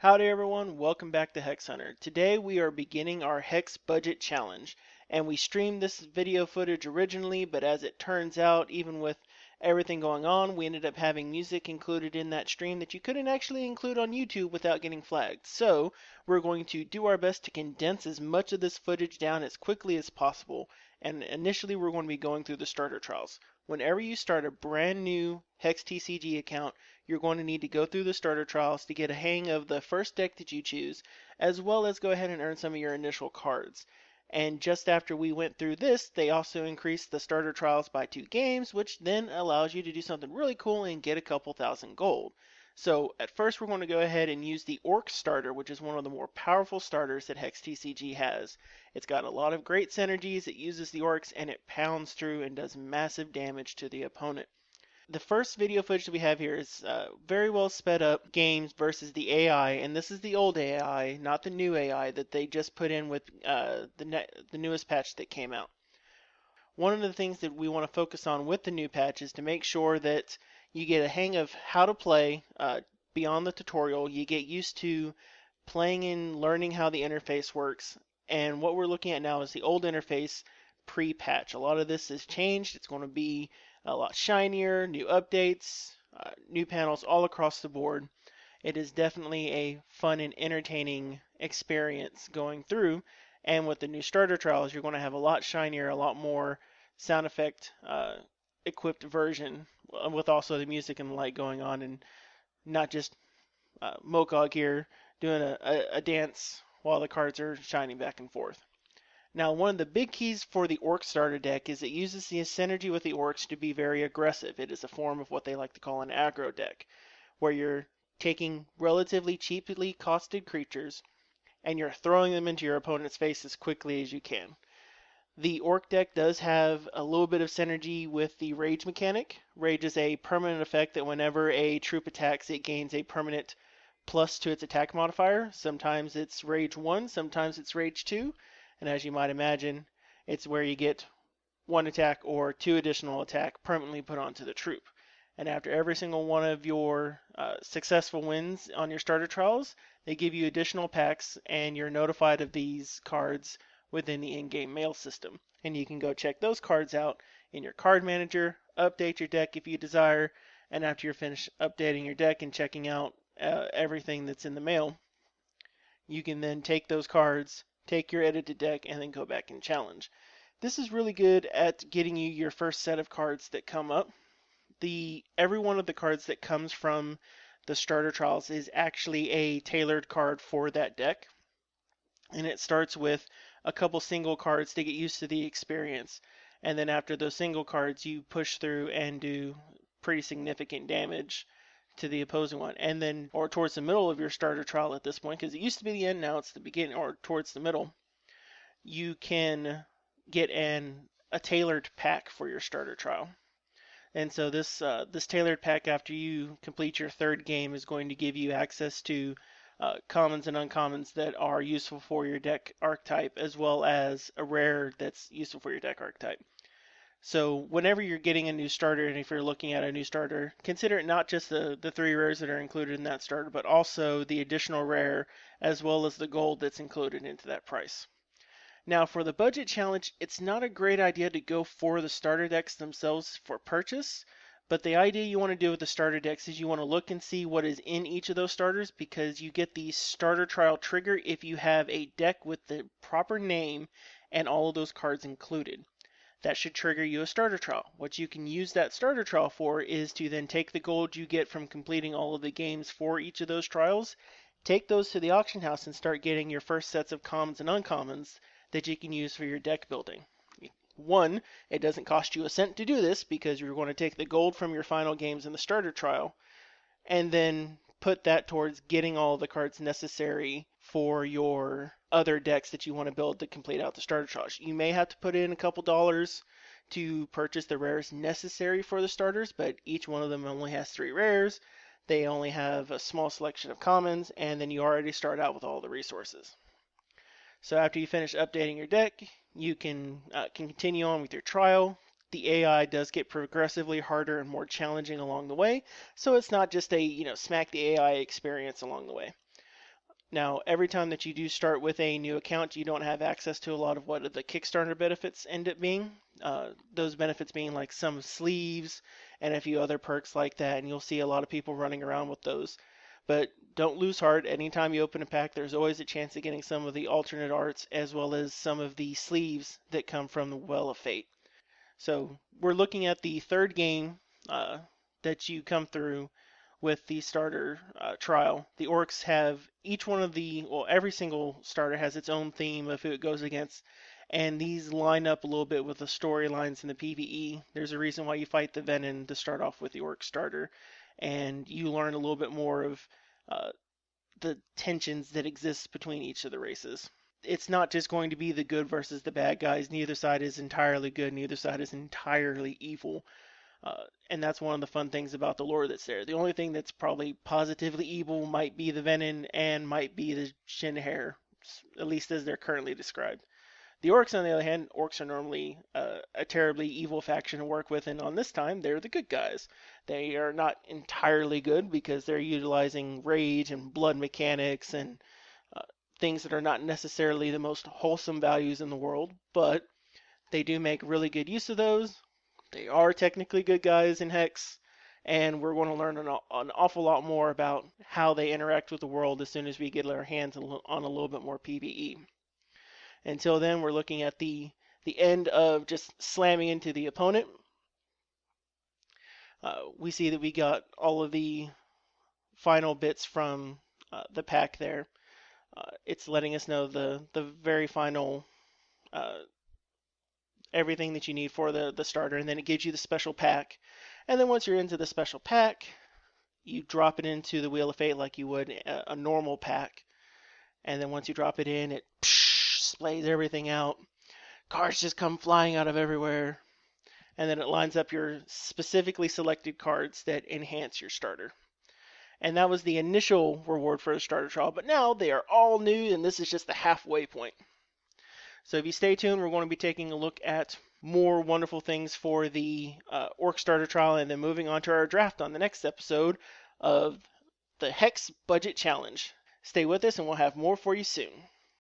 Howdy everyone, welcome back to Hex Hunter. Today we are beginning our Hex Budget Challenge, and we streamed this video footage originally, but as it turns out, even with everything going on, we ended up having music included in that stream that you couldn't actually include on YouTube without getting flagged. So we're going to do our best to condense as much of this footage down as quickly as possible, and initially we're going to be going through the starter trials. Whenever you start a brand new HexTCG account, you're going to need to go through the starter trials to get a hang of the first deck that you choose, as well as go ahead and earn some of your initial cards. And just after we went through this, they also increased the starter trials by 2 games, which then allows you to do something really cool and get a couple thousand gold. So at first we're going to go ahead and use the Orc starter, which is one of the more powerful starters that HexTCG has. It's got a lot of great synergies, it uses the Orcs, and it pounds through and does massive damage to the opponent. The first video footage that we have here is very well sped up games versus the AI, and this is the old AI, not the new AI that they just put in with the newest patch that came out. One of the things that we want to focus on with the new patch is to make sure that you get a hang of how to play beyond the tutorial. You get used to playing and learning how the interface works. And what we're looking at now is the old interface pre-patch. A lot of this has changed. It's going to be a lot shinier, new updates, new panels all across the board. It is definitely a fun and entertaining experience going through. And with the new starter trials, you're going to have a lot shinier, a lot more sound effect equipped version with also the music and the light going on, and not just Mokog here doing a dance while the cards are shining back and forth. Now, one of the big keys for the Orc starter deck is it uses the synergy with the Orcs to be very aggressive. It is a form of what they like to call an aggro deck, where you're taking relatively cheaply costed creatures and you're throwing them into your opponent's face as quickly as you can. The Orc deck does have a little bit of synergy with the Rage mechanic. Rage is a permanent effect that whenever a troop attacks, it gains a permanent plus to its attack modifier. Sometimes it's Rage 1, sometimes it's Rage 2, and as you might imagine, it's where you get 1 attack or 2 additional attack permanently put onto the troop. And after every single one of your successful wins on your starter trials, they give you additional packs, and you're notified of these cards within the in-game mail system. And you can go check those cards out in your card manager, update your deck if you desire, and after you're finished updating your deck and checking out everything that's in the mail, you can then take those cards, take your edited deck, and then go back and challenge. This is really good at getting you your first set of cards that come up. Every one of the cards that comes from the starter trials is actually a tailored card for that deck, and it starts with a couple single cards to get used to the experience, and then after those single cards you push through and do pretty significant damage to the opposing one, and then or towards the middle of your starter trial at this point, because it used to be the end, now it's the beginning, or towards the middle, you can get a tailored pack for your starter trial. And so this tailored pack, after you complete your 3rd game, is going to give you access to commons and uncommons that are useful for your deck archetype, as well as a rare that's useful for your deck archetype. So whenever you're getting a new starter, and if you're looking at a new starter, consider it not just the 3 rares that are included in that starter, but also the additional rare, as well as the gold that's included into that price. Now for the budget challenge, it's not a great idea to go for the starter decks themselves for purchase, but the idea you want to do with the starter decks is you want to look and see what is in each of those starters, because you get the starter trial trigger if you have a deck with the proper name and all of those cards included. That should trigger you a starter trial. What you can use that starter trial for is to then take the gold you get from completing all of the games for each of those trials, take those to the auction house and start getting your first sets of commons and uncommons that you can use for your deck building. One, it doesn't cost you a cent to do this because you're going to take the gold from your final games in the starter trial and then put that towards getting all the cards necessary for your other decks that you want to build to complete out the starter trials. You may have to put in a couple dollars to purchase the rares necessary for the starters, but each one of them only has 3 rares. They only have a small selection of commons, and then you already start out with all the resources. So after you finish updating your deck, you can continue on with your trial. The AI does get progressively harder and more challenging along the way, so it's not just a smack the AI experience along the way. Now, every time that you do start with a new account, you don't have access to a lot of what the Kickstarter benefits end up being. Those benefits being like some sleeves and a few other perks like that, and you'll see a lot of people running around with those. But don't lose heart. Anytime you open a pack, there's always a chance of getting some of the alternate arts as well as some of the sleeves that come from the Well of Fate. So we're looking at the third game that you come through with the starter trial. The orcs have each one of well, every single starter has its own theme of who it goes against, and these line up a little bit with the storylines in the PvE. There's a reason why you fight the Venom to start off with the orc starter, and you learn a little bit more of uh, the tensions that exist between each of the races. It's not just going to be the good versus the bad guys. Neither side is entirely good, neither side is entirely evil. And that's one of the fun things about the lore that's there. The only thing that's probably positively evil might be the Venom and might be the Shin'hare, at least as they're currently described. The orcs, on the other hand, orcs are normally a terribly evil faction to work with, and on this time, they're the good guys. They are not entirely good because they're utilizing rage and blood mechanics and uh, things that are not necessarily the most wholesome values in the world, but they do make really good use of those. They are technically good guys in Hex, and we're going to learn an awful lot more about how they interact with the world as soon as we get our hands on a little bit more PvE. Until then, we're looking at the end of just slamming into the opponent. We see that we got all of the final bits from the pack there. It's letting us know the very final everything that you need for the starter, and then it gives you the special pack. And then once you're into the special pack, you drop it into the Wheel of Fate like you would a normal pack. And then once you drop it in, it splays everything out. Cards just come flying out of everywhere. And then it lines up your specifically selected cards that enhance your starter. And that was the initial reward for the starter trial, but now they are all new, and this is just the halfway point. So if you stay tuned, we're going to be taking a look at more wonderful things for the Orc Starter Trial, and then moving on to our draft on the next episode of the Hex Budget Challenge. Stay with us, and we'll have more for you soon.